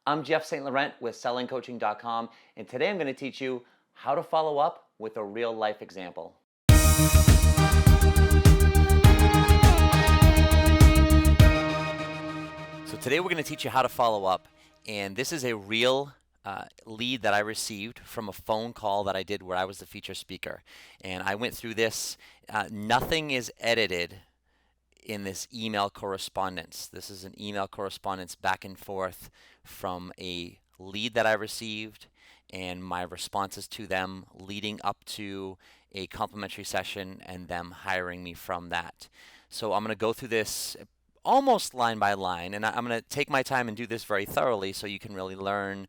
I'm Jeff St. Laurent with sellingcoaching.com, and today I'm going to teach you how to follow up with a real life example. So today we're going to teach you how to follow up, and this is a real lead that I received from a phone call that I did where I was the feature speaker. And I went through this. Nothing is edited in this email correspondence. This is an email correspondence back and forth from a lead that I received and my responses to them leading up to a complimentary session and them hiring me from that. So I'm going to go through this almost line by line, and I'm going to take my time and do this very thoroughly so you can really learn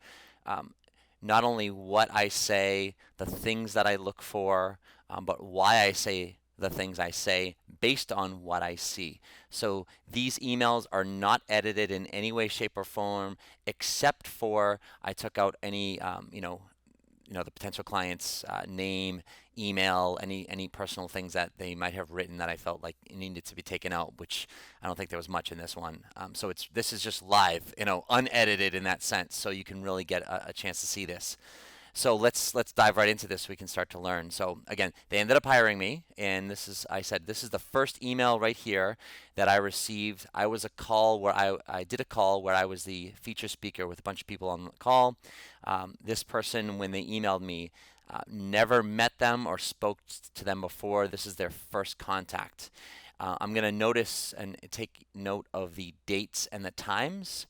not only what I say, the things that I look for, but why I say the things I say based on what I see. So these emails are not edited in any way, shape, or form, except for I took out any, the potential client's name, email, any personal things that they might have written that I felt like needed to be taken out, which I don't think there was much in this one. So this is just live, unedited in that sense, so you can really get a chance to see this. So let's dive right into this so we can start to learn. So again, they ended up hiring me, and this is the first email right here that I received. I was a call where I did a call where I was the feature speaker with a bunch of people on the call. This person, when they emailed me, never met them or spoke to them before. This is their first contact. I'm going to notice and take note of the dates and the times.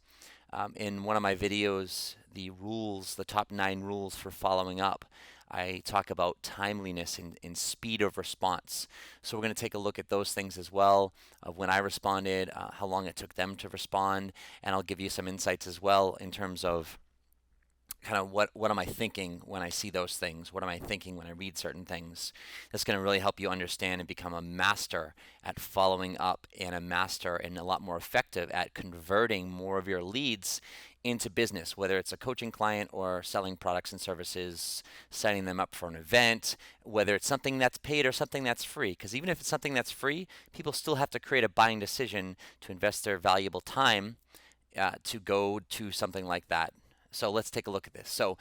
In one of my videos, the top 9 rules for following up, I talk about timeliness and speed of response. So we're going to take a look at those things as well, of when I responded, how long it took them to respond, and I'll give you some insights as well in terms of kind of what am I thinking when I see those things? What am I thinking when I read certain things? That's going to really help you understand and become a master at following up and a master and a lot more effective at converting more of your leads into business, whether it's a coaching client or selling products and services, setting them up for an event, whether it's something that's paid or something that's free. Because even if it's something that's free, people still have to create a buying decision to invest their valuable time to go to something like that. So let's take a look at this. So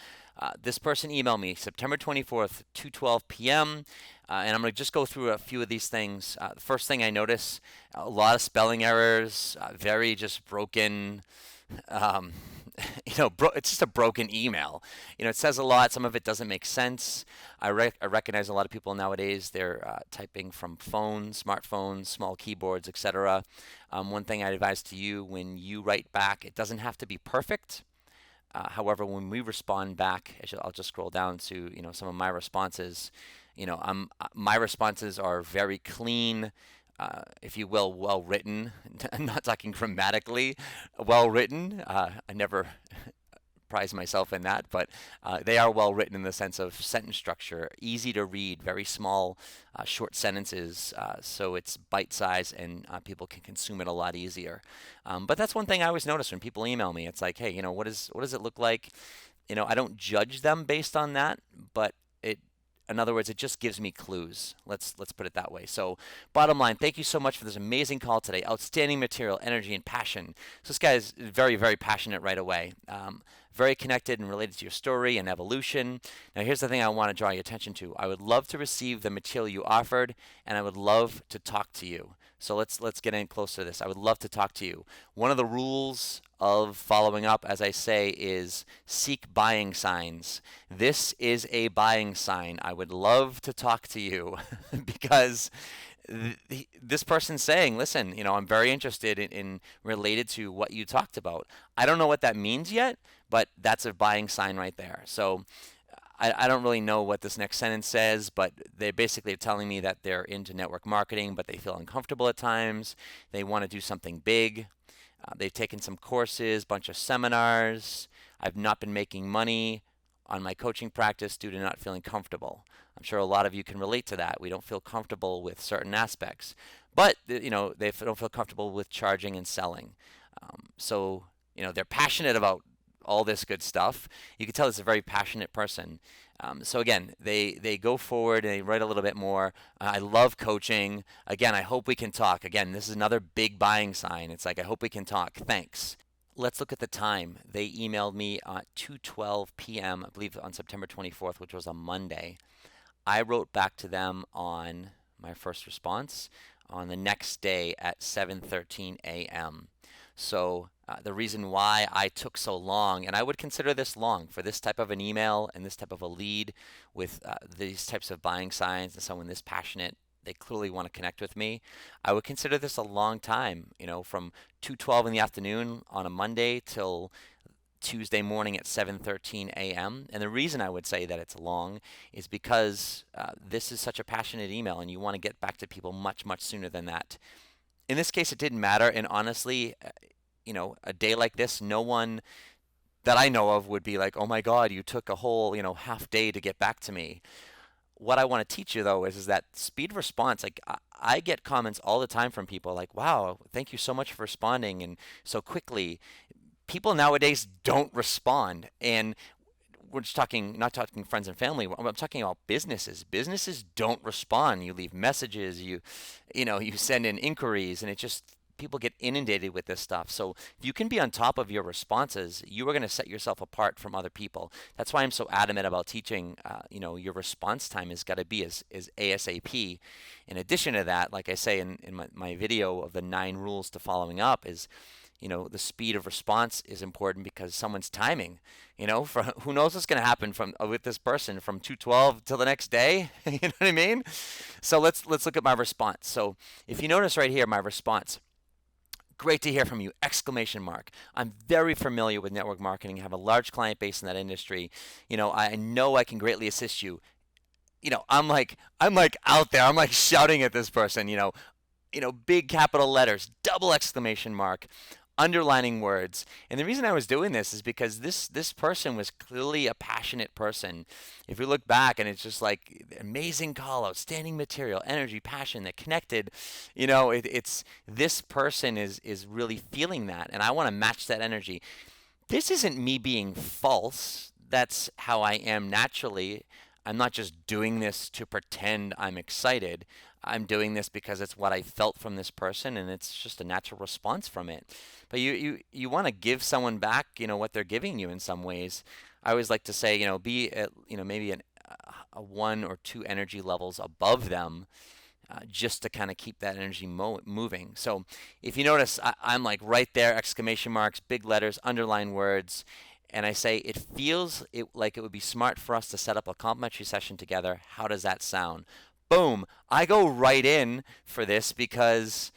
this person emailed me September 24th, 2:12 p.m. And I'm going to just go through a few of these things. The first thing I notice, a lot of spelling errors, very just broken, it's just a broken email. It says a lot. Some of it doesn't make sense. I recognize a lot of people nowadays, they're typing from phones, smartphones, small keyboards, etc. One thing I'd advise to you, when you write back, it doesn't have to be perfect. However, when we respond back, I'll just scroll down to some of my responses. My responses are very clean, if you will, well written. I'm not talking grammatically, well written. I never prize myself in that, but they are well written in the sense of sentence structure, easy to read, very small, short sentences, so it's bite size and people can consume it a lot easier. But that's one thing I always notice when people email me. It's like, hey, what does it look like? I don't judge them based on that, but in other words, it just gives me clues. Let's put it that way. So bottom line, thank you so much for this amazing call today. Outstanding material, energy, and passion. So this guy is very, very passionate right away. Very connected and related to your story and evolution. Now here's the thing I want to draw your attention to. I would love to receive the material you offered, and I would love to talk to you. So let's get in closer to this. I would love to talk to you. One of the rules of following up, as I say, is seek buying signs. This is a buying sign. I would love to talk to you because this person's saying, listen, I'm very interested in related to what you talked about. I don't know what that means yet, but that's a buying sign right there. So I don't really know what this next sentence says, but they basically are telling me that they're into network marketing, but they feel uncomfortable at times. They want to do something big. They've taken some courses, bunch of seminars. I've not been making money on my coaching practice due to not feeling comfortable. I'm sure a lot of you can relate to that. We don't feel comfortable with certain aspects, but they don't feel comfortable with charging and selling. So they're passionate about all this good stuff. You can tell it's a very passionate person. So again, they go forward and they write a little bit more. I love coaching. Again, I hope we can talk. Again, this is another big buying sign. It's like, I hope we can talk. Thanks. let's look at the time. They emailed me at 2:12 p.m., I believe on September 24th, which was a Monday. I wrote back to them on my first response on the next day at 7:13 a.m. So the reason why I took so long, and I would consider this long for this type of an email and this type of a lead with these types of buying signs and someone this passionate, they clearly want to connect with me. I would consider this a long time, from 2:12 in the afternoon on a Monday till Tuesday morning at 7:13 a.m. And the reason I would say that it's long is because this is such a passionate email and you want to get back to people much, much sooner than that. In this case, it didn't matter. And honestly, a day like this, no one that I know of would be like, oh my God, you took a whole, half day to get back to me. What I want to teach you though is that speed of response. Like I get comments all the time from people like, wow, thank you so much for responding and so quickly. People nowadays don't respond. And we're just talking, not talking friends and family. I'm talking about businesses. Businesses don't respond. You leave messages, you send in inquiries, and it just people get inundated with this stuff. So if you can be on top of your responses, you are going to set yourself apart from other people. That's why I'm so adamant about teaching. Your response time has got to be as ASAP. In addition to that, like I say in my video of the 9 rules to following up is, the speed of response is important because someone's timing, for who knows what's going to happen with this person from 2:12 till the next day. You know what I mean? So let's look at my response. So if you notice right here, my response, great to hear from you! Exclamation mark. I'm very familiar with network marketing, have a large client base in that industry. I know I can greatly assist you. I'm like out there. I'm like shouting at this person, big capital letters, double exclamation mark, underlining words. And the reason I was doing this is because this person was clearly a passionate person. If you look back and it's just like amazing call, outstanding material, energy, passion that connected, it's this person is really feeling that, and I want to match that energy. This isn't me being false. That's how I am naturally. I'm not just doing this to pretend I'm excited. I'm doing this because it's what I felt from this person, and it's just a natural response from it. But you want to give someone back, what they're giving you in some ways. I always like to say, be at, maybe a 1 or 2 energy levels above them, just to kind of keep that energy moving. So if you notice, I'm like right there, exclamation marks, big letters, underline words. And I say, it feels like it would be smart for us to set up a complimentary session together. How does that sound? Boom. I go right in for this because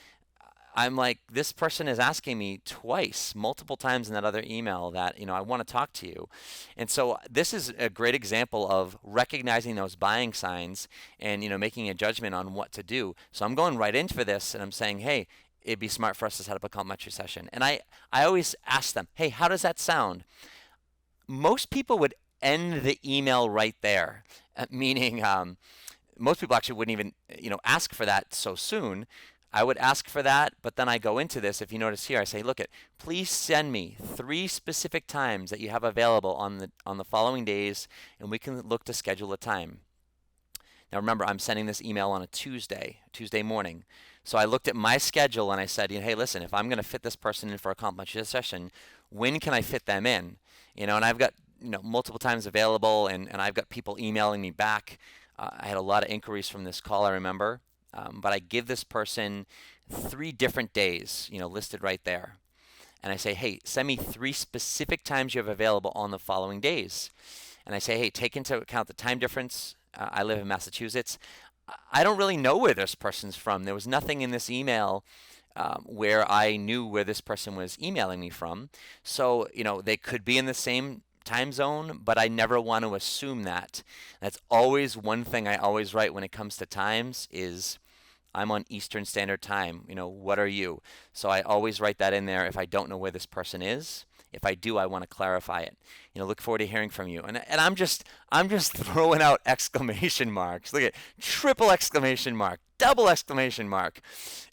I'm like, this person is asking me twice, multiple times in that other email that, I want to talk to you. And so this is a great example of recognizing those buying signs and, making a judgment on what to do. So I'm going right in for this and I'm saying, hey, it'd be smart for us to set up a complimentary session. And I always ask them, hey, how does that sound? Most people would end the email right there, meaning most people actually wouldn't even, ask for that so soon. I would ask for that, but then I go into this. If you notice here, I say, look, please send me 3 specific times that you have available on the following days, and we can look to schedule a time. Now remember, I'm sending this email on a Tuesday morning. So I looked at my schedule and I said, hey, listen, if I'm going to fit this person in for a complimentary session, when can I fit them in? And I've got multiple times available, and I've got people emailing me back. I had a lot of inquiries from this call, I remember. But I give this person 3 different days, listed right there. And I say, hey, send me 3 specific times you have available on the following days. And I say, hey, take into account the time difference. I live in Massachusetts. I don't really know where this person's from. There was nothing in this email where I knew where this person was emailing me from. So, they could be in the same time zone, but I never want to assume that. That's always one thing I always write when it comes to times is I'm on Eastern Standard Time. What are you? So I always write that in there if I don't know where this person is. If I do, I want to clarify it. Look forward to hearing from you. And I'm just throwing out exclamation marks. Look at triple exclamation mark, double exclamation mark.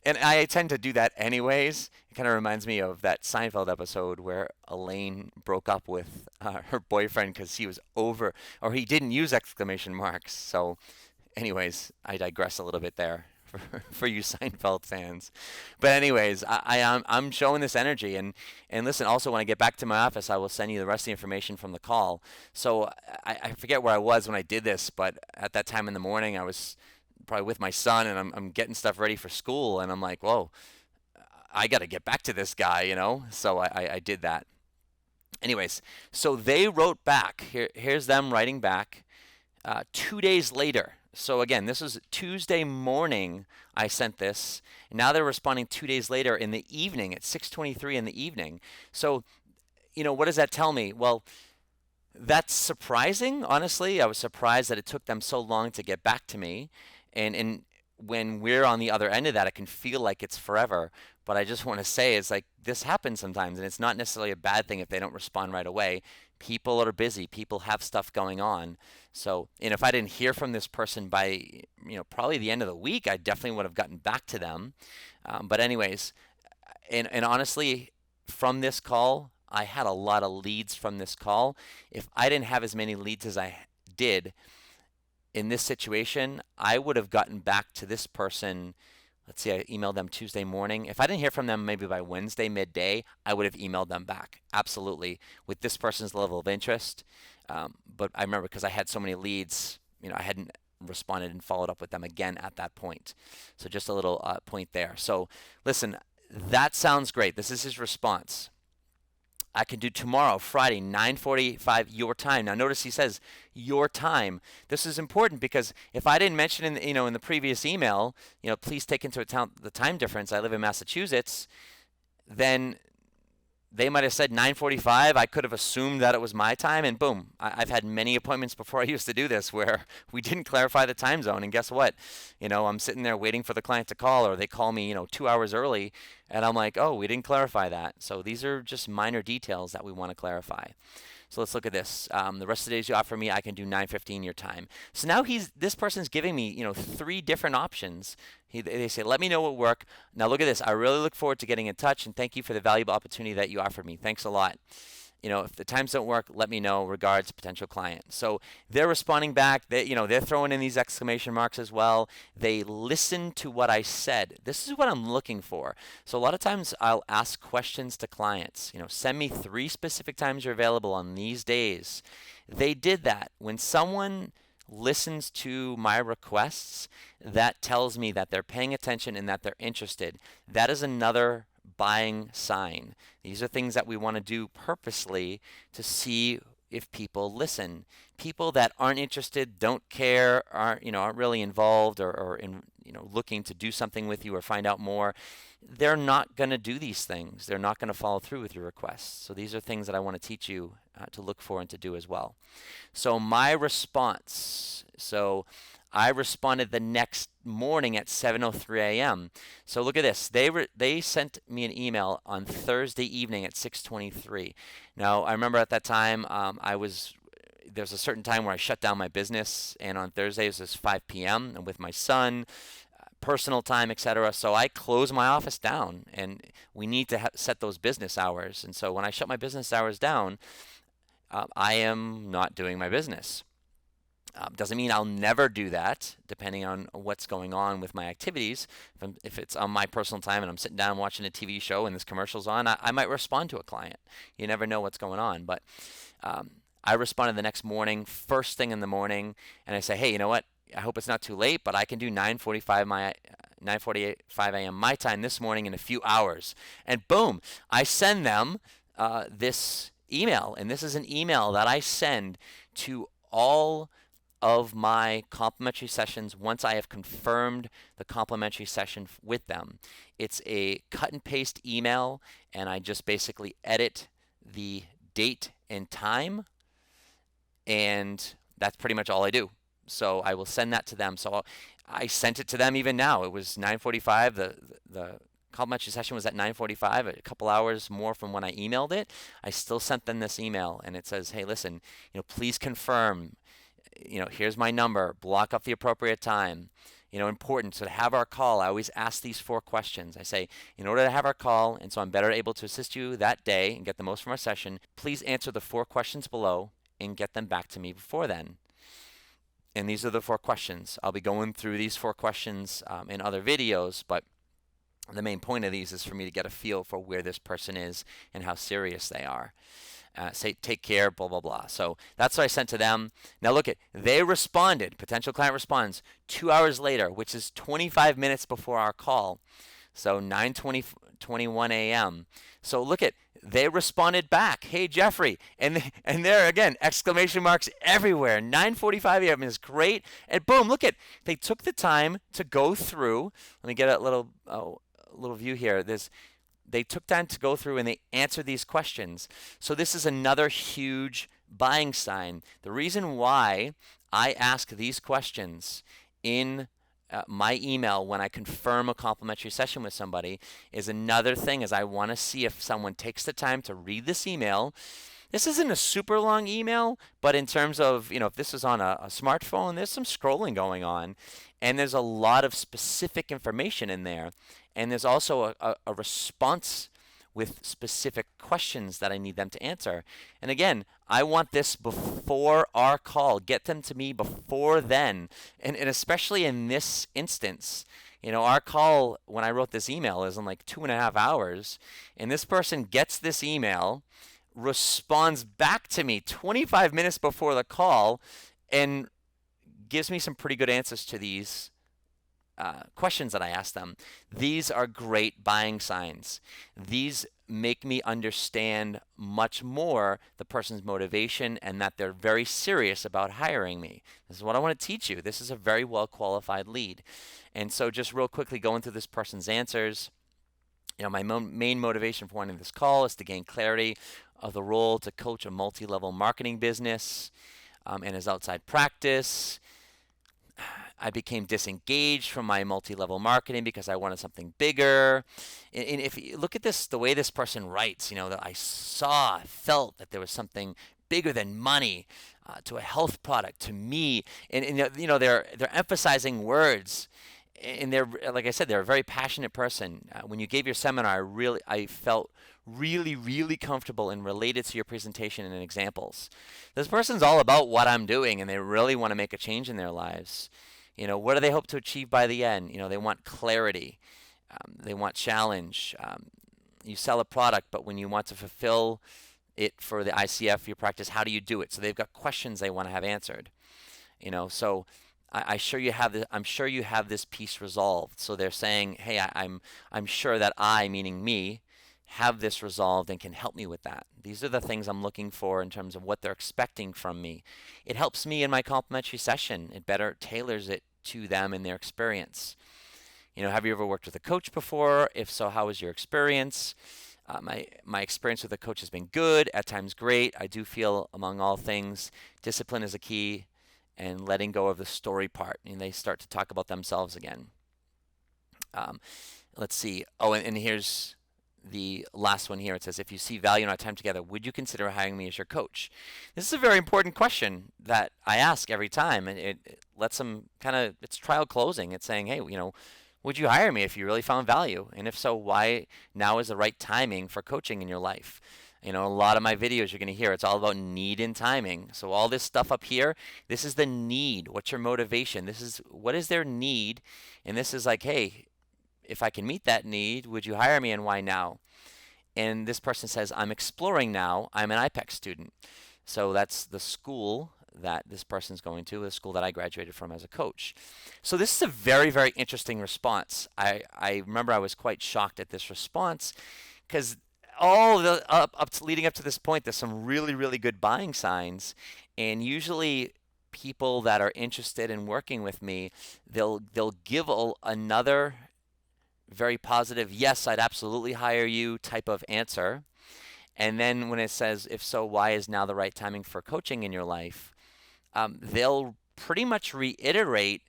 And I tend to do that anyways. It kind of reminds me of that Seinfeld episode where Elaine broke up with her boyfriend because he was he didn't use exclamation marks. So anyways, I digress a little bit there. for you Seinfeld fans. But anyways, I'm showing this energy, and listen. Also, when I get back to my office, I will send you the rest of the information from the call. So I forget where I was when I did this, but at that time in the morning, I was probably with my son, and I'm getting stuff ready for school, and I'm like, whoa, I got to get back to this guy, you know. So I did that. Anyways, so they wrote back. Here's them writing back 2 days later. So again, this was Tuesday morning I sent this. And now they're responding 2 days later in the evening at 6:23 in the evening. So, what does that tell me? Well, that's surprising, honestly. I was surprised that it took them so long to get back to me. And when we're on the other end of that, it can feel like it's forever. But I just want to say it's like this happens sometimes, and it's not necessarily a bad thing if they don't respond right away. People are busy, people have stuff going on. So, and if I didn't hear from this person by, probably the end of the week, I definitely would have gotten back to them. But anyways, and honestly, from this call, I had a lot of leads from this call. If I didn't have as many leads as I did in this situation, I would have gotten back to this person. Let's see, I emailed them Tuesday morning. If I didn't hear from them maybe by Wednesday midday, I would have emailed them back. Absolutely. With this person's level of interest. But I remember because I had so many leads, I hadn't responded and followed up with them again at that point. So just a little point there. So listen, that sounds great. This is his response. I can do tomorrow, Friday, 9:45 your time. Now notice he says your time. This is important because if I didn't mention in the previous email, please take into account the time difference. I live in Massachusetts. Then they might have said 9:45. I could have assumed that it was my time, and boom. I've had many appointments before I used to do this where we didn't clarify the time zone, and guess what? I'm sitting there waiting for the client to call, or they call me, 2 hours early, and I'm like, oh, we didn't clarify that. So these are just minor details that we want to clarify. So let's look at this. The rest of the days you offer me, I can do 9:15 your time. So now this person's giving me, 3 different options. They say, let me know what work. Now look at this. I really look forward to getting in touch, and thank you for the valuable opportunity that you offered me. Thanks a lot. If the times don't work, let me know. Regards, potential client. So they're responding back. They're throwing in these exclamation marks as well. They listen to what I said. This is what I'm looking for. So a lot of times I'll ask questions to clients. Send me 3 specific times you're available on these days. They did that. When someone listens to my requests, that tells me that they're paying attention and that they're interested. That is another buying sign. These are things that we want to do purposely to see if people listen. People that aren't interested, don't care, aren't really involved or looking to do something with you or find out more, they're not going to do these things. They're not going to follow through with your requests. So these are things that I want to teach you to look for and to do as well. So my response. So I responded the next morning at 7:03 a.m. So look at this. They sent me an email on Thursday evening at 6:23. Now I remember at that time there's a certain time where I shut down my business, and on Thursdays it's 5 p.m. and with my son, personal time, etc. So I close my office down, and we need to set those business hours. And so when I shut my business hours down, I am not doing my business. Doesn't mean I'll never do that, depending on what's going on with my activities. If it's on my personal time and I'm sitting down watching a TV show and this commercial's on, I might respond to a client. You never know what's going on. But I responded the next morning, first thing in the morning, and I say, hey, you know what? I hope it's not too late, but I can do 9:45 a.m. my time this morning in a few hours. And boom, I send them this email. And this is an email that I send to all of my complimentary sessions once I have confirmed the complimentary session with them. It's a cut and paste email, and I just basically edit the date and time, and that's pretty much all I do. So I will send that to them. So I sent it to them even now. It was 9:45. The complimentary session was at 9:45, a couple hours more from when I emailed it. I still sent them this email, and it says, hey, listen, please confirm. Here's my number. Block up the appropriate time. Important. So to have our call, I always ask these 4 questions. I say, in order to have our call, and so I'm better able to assist you that day and get the most from our session, please answer the 4 questions below and get them back to me before then. And these are the 4 questions. I'll be going through these 4 questions in other videos, but the main point of these is for me to get a feel for where this person is and how serious they are. Say, take care, blah, blah, blah. So that's what I sent to them. Now look at, they responded, potential client responds 2 hours later, which is 25 minutes before our call. So 9:21 a.m. So look at, they responded back, hey Jeffrey, and there again, exclamation marks everywhere. 9:45 a.m. is great, and boom, look at, they took the time to go through. Let me get a little view here. They took time to go through and they answered these questions. So this is another huge buying sign. The reason why I ask these questions in my email when I confirm a complimentary session with somebody is another thing, is I want to see if someone takes the time to read this email. This isn't a super long email, but in terms of, if this is on a smartphone, there's some scrolling going on, and there's a lot of specific information in there. And there's also a response with specific questions that I need them to answer. And again, I want this before our call. Get them to me before then. And especially in this instance, our call, when I wrote this email, is in like 2.5 hours. And this person gets this email, responds back to me 25 minutes before the call, and gives me some pretty good answers to these questions that I asked them. These are great buying signs. These make me understand much more the person's motivation and that they're very serious about hiring me. This is what I want to teach you. This is a very well qualified lead. And so just real quickly going through this person's answers, my main motivation for wanting this call is to gain clarity of the role to coach a multi-level marketing business and his outside practice. I became disengaged from my multi-level marketing because I wanted something bigger. And if you look at this, the way this person writes, that I felt that there was something bigger than money, to a health product, to me, and they're emphasizing words, and they're, like I said, they're a very passionate person. When you gave your seminar, I felt really comfortable and related to your presentation and examples. This person's all about what I'm doing, and they really want to make a change in their lives. What do they hope to achieve by the end? They want clarity. They want challenge. You sell a product, but when you want to fulfill it for the ICF, your practice, how do you do it? So they've got questions they want to have answered. So I'm sure you have this piece resolved. So they're saying, hey, I'm sure that I, meaning me, have this resolved and can help me with that. These are the things I'm looking for in terms of what they're expecting from me. It helps me in my complimentary session. It better tailors it to them and their experience. Have you ever worked with a coach before? If so, how was your experience? My experience with a coach has been good, at times great. I do feel, among all things, discipline is a key, and letting go of the story part. And they start to talk about themselves again. Let's see. Oh, and here's the last one here. It says, if you see value in our time together, would you consider hiring me as your coach? This is a very important question that I ask every time, and it lets them it's trial closing. It's saying, hey, would you hire me if you really found value? And if so, why now is the right timing for coaching in your life? A lot of my videos you're going to hear, it's all about need and timing. So all this stuff up here, this is the need. What's your motivation? What is their need? And this is like, hey, if I can meet that need, would you hire me, and why now? And this person says, I'm exploring now. I'm an IPEX student. So that's the school that this person's going to, the school that I graduated from as a coach. So this is a very, very interesting response. I remember I was quite shocked at this response because all leading up to this point, there's some really, really good buying signs. And usually people that are interested in working with me, they'll give another very positive, yes, I'd absolutely hire you type of answer. And then when it says, if so, why is now the right timing for coaching in your life? They'll pretty much reiterate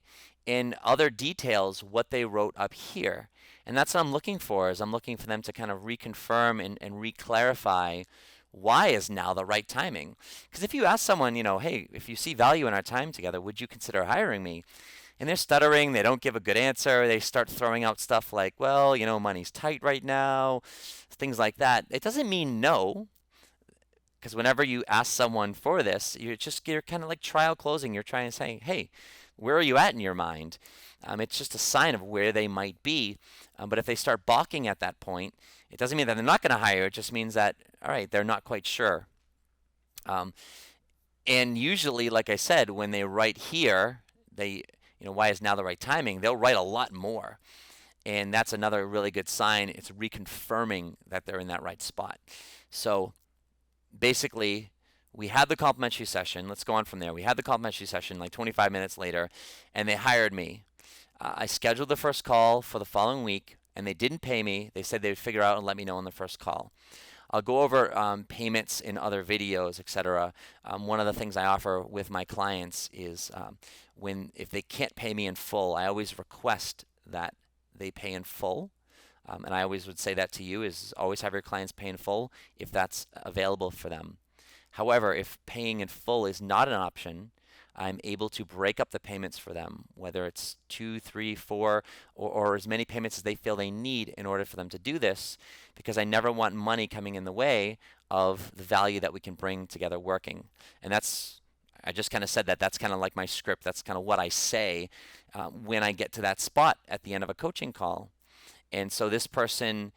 in other details what they wrote up here. And that's what I'm looking for, is I'm looking for them to kind of reconfirm and re-clarify why is now the right timing. Because if you ask someone, hey, if you see value in our time together, would you consider hiring me? And they're stuttering, they don't give a good answer, they start throwing out stuff like, well, money's tight right now, things like that. It doesn't mean no. Because whenever you ask someone for this, you're kind of like trial closing. You're trying to say, hey, where are you at in your mind? It's just a sign of where they might be. But if they start balking at that point, it doesn't mean that they're not going to hire. It just means that, all right, they're not quite sure. Um, and usually, like I said, when they write here, why is now the right timing? They'll write a lot more. And that's another really good sign. It's reconfirming that they're in that right spot. So basically, we had the complimentary session. Let's go on from there. We had the complimentary session like 25 minutes later, and they hired me. I scheduled the first call for the following week, and they didn't pay me. They said they would figure out and let me know on the first call. I'll go over payments in other videos, etc. One of the things I offer with my clients is if they can't pay me in full, I always request that they pay in full. And I always would say that to you is always have your clients pay in full if that's available for them. However, if paying in full is not an option, I'm able to break up the payments for them, whether it's 2, 3, 4, or as many payments as they feel they need in order for them to do this, because I never want money coming in the way of the value that we can bring together working. And I just kind of said that's kind of like my script. That's kind of what I say when I get to that spot at the end of a coaching call. And so this person,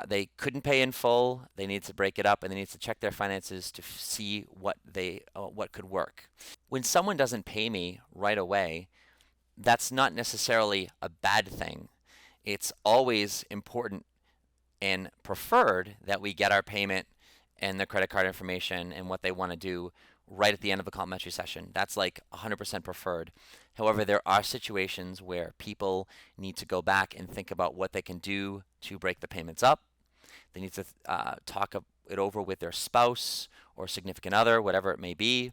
they couldn't pay in full. They need to break it up, and they need to check their finances to see what could work. When someone doesn't pay me right away, that's not necessarily a bad thing. It's always important and preferred that we get our payment and the credit card information and what they want to do right at the end of a complimentary session. That's like 100% preferred. However, there are situations where people need to go back and think about what they can do to break the payments up. They need to talk it over with their spouse or significant other, whatever it may be.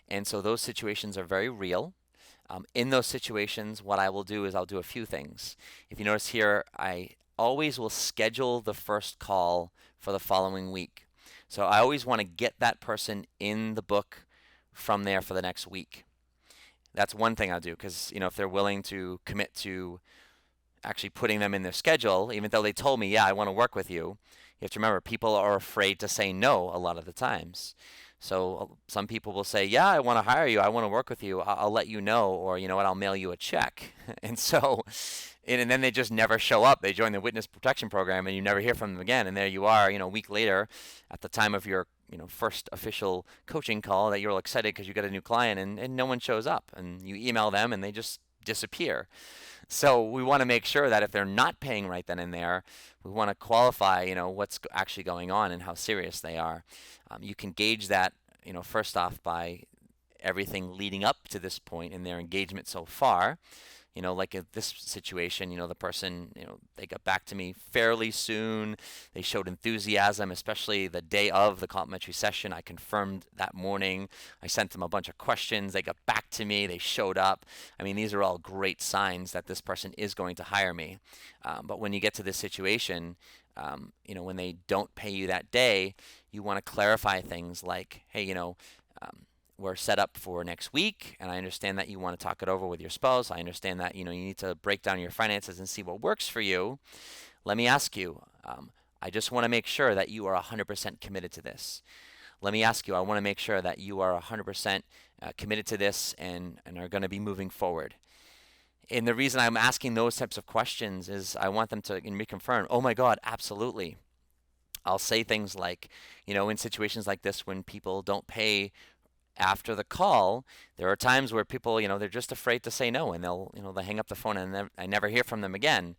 And so those situations are very real. In those situations, what I will do is I'll do a few things. If you notice here, I always will schedule the first call for the following week. So I always want to get that person in the book from there for the next week. That's one thing I'll do, because if they're willing to commit to actually putting them in their schedule, even though they told me, yeah, I want to work with you, you have to remember people are afraid to say no a lot of the times. So some people will say, yeah, I want to hire you, I want to work with you, I'll let you know, or you know what, I'll mail you a check. And then they just never show up. They join the witness protection program and you never hear from them again. And there you are, a week later at the time of your first official coaching call, that you're all excited because you got a new client, and no one shows up, and you email them and they just disappear. So we want to make sure that if they're not paying right then and there, we want to qualify, what's actually going on and how serious they are. You can gauge that, first off by everything leading up to this point in their engagement so far. Like in this situation, the person, they got back to me fairly soon. They showed enthusiasm, especially the day of the complimentary session. I confirmed that morning. I sent them a bunch of questions. They got back to me. They showed up. I mean, these are all great signs that this person is going to hire me. But when you get to this situation, when they don't pay you that day, you want to clarify things like, hey, we're set up for next week, and I understand that you want to talk it over with your spouse. I understand that you need to break down your finances and see what works for you. Let me ask you, I just want to make sure that you are 100% committed to this. Let me ask you, I want to make sure that you are 100% committed to this and are going to be moving forward. And the reason I'm asking those types of questions is I want them to reconfirm, oh my God, absolutely. I'll say things like, in situations like this when people don't pay after the call, there are times where people, they're just afraid to say no, and they'll hang up the phone, and I never hear from them again.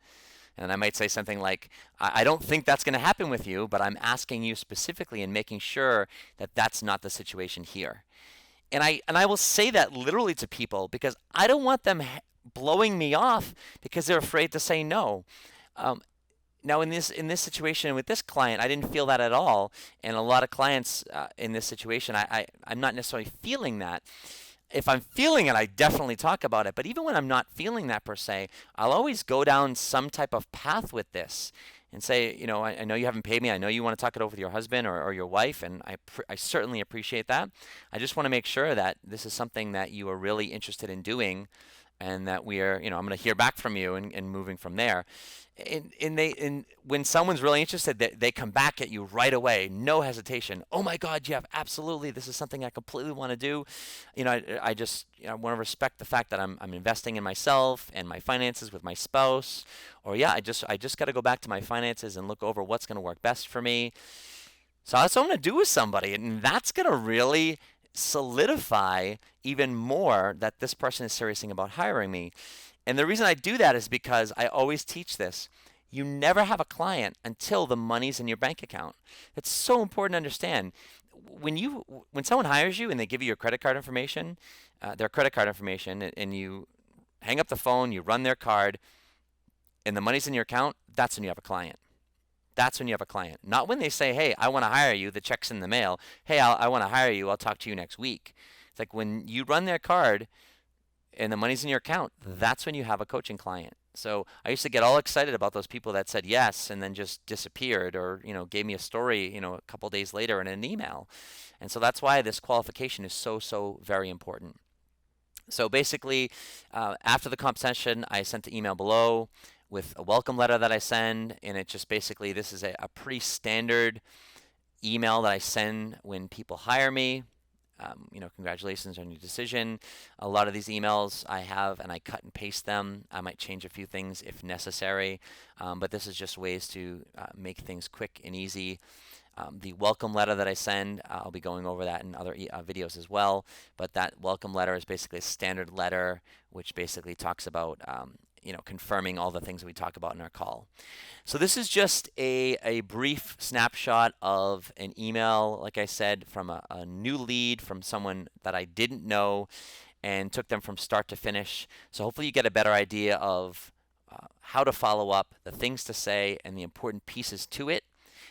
And I might say something like, I don't think that's going to happen with you, but I'm asking you specifically and making sure that that's not the situation here. And I will say that literally to people, because I don't want them blowing me off because they're afraid to say no. Now, in this situation with this client, I didn't feel that at all. And a lot of clients in this situation, I'm not necessarily feeling that. If I'm feeling it, I definitely talk about it. But even when I'm not feeling that per se, I'll always go down some type of path with this and say, I know you haven't paid me. I know you want to talk it over with your husband or your wife, and I certainly appreciate that. I just want to make sure that this is something that you are really interested in doing, and that we are, I'm going to hear back from you and moving from there. And when someone's really interested, they come back at you right away, no hesitation. Oh my God, Jeff, absolutely, this is something I completely want to do. I just want to respect the fact that I'm investing in myself and my finances with my spouse. Or I just got to go back to my finances and look over what's going to work best for me. So that's what I'm going to do with somebody, and that's going to really solidify even more that this person is serious about hiring me. And the reason I do that is because I always teach this. You never have a client until the money's in your bank account. It's so important to understand. When someone hires you and they give you your credit card information, their credit card information, and you hang up the phone, you run their card, and the money's in your account, that's when you have a client. That's when you have a client. Not when they say, hey, I want to hire you, the check's in the mail. Hey, I want to hire you, I'll talk to you next week. It's like when you run their card and the money's in your account, that's when you have a coaching client. So I used to get all excited about those people that said yes and then just disappeared, or gave me a story a couple days later in an email. And so that's why this qualification is so very important. So basically, after the comp session, I sent the email below with a welcome letter that I send, and it just basically, this is a pretty standard email that I send when people hire me. Congratulations on your decision. A lot of these emails I have, and I cut and paste them. I might change a few things if necessary, but this is just ways to make things quick and easy. The welcome letter that I send, I'll be going over that in other videos as well, but that welcome letter is basically a standard letter which basically talks about confirming all the things that we talk about in our call. So this is just a brief snapshot of an email, like I said, from a new lead from someone that I didn't know, and took them from start to finish. So hopefully you get a better idea of how to follow up, the things to say, and the important pieces to it.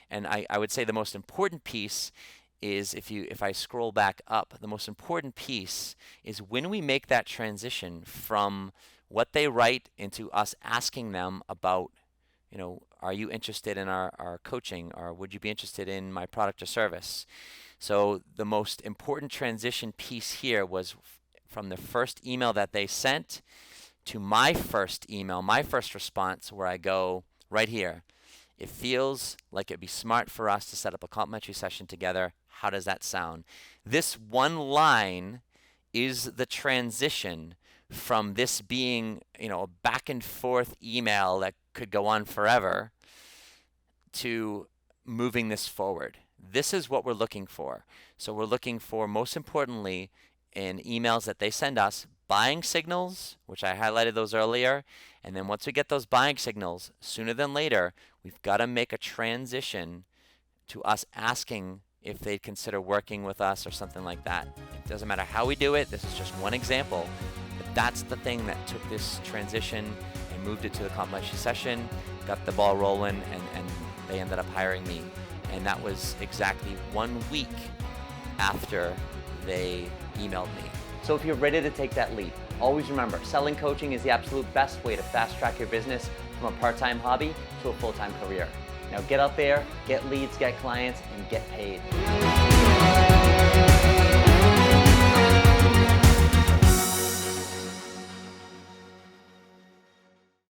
And I would say the most important piece is, if I scroll back up, the most important piece is when we make that transition from what they write into us asking them about, are you interested in our coaching, or would you be interested in my product or service? So the most important transition piece here was from the first email that they sent to my first email, my first response, where I go right here. It feels like it'd be smart for us to set up a complimentary session together. How does that sound? This one line is the transition from this being, a back and forth email that could go on forever, to moving this forward. This is what we're looking for. So we're looking for, most importantly, in emails that they send us, buying signals, which I highlighted those earlier. And then once we get those buying signals, sooner than later, we've got to make a transition to us asking if they'd consider working with us or something like that. It doesn't matter how we do it. This is just one example. But that's the thing that took this transition and moved it to the complimentary session, got the ball rolling, and they ended up hiring me. And that was exactly 1 week after they emailed me. So if you're ready to take that leap, always remember, selling coaching is the absolute best way to fast track your business from a part-time hobby to a full-time career. Now get out there, get leads, get clients, and get paid.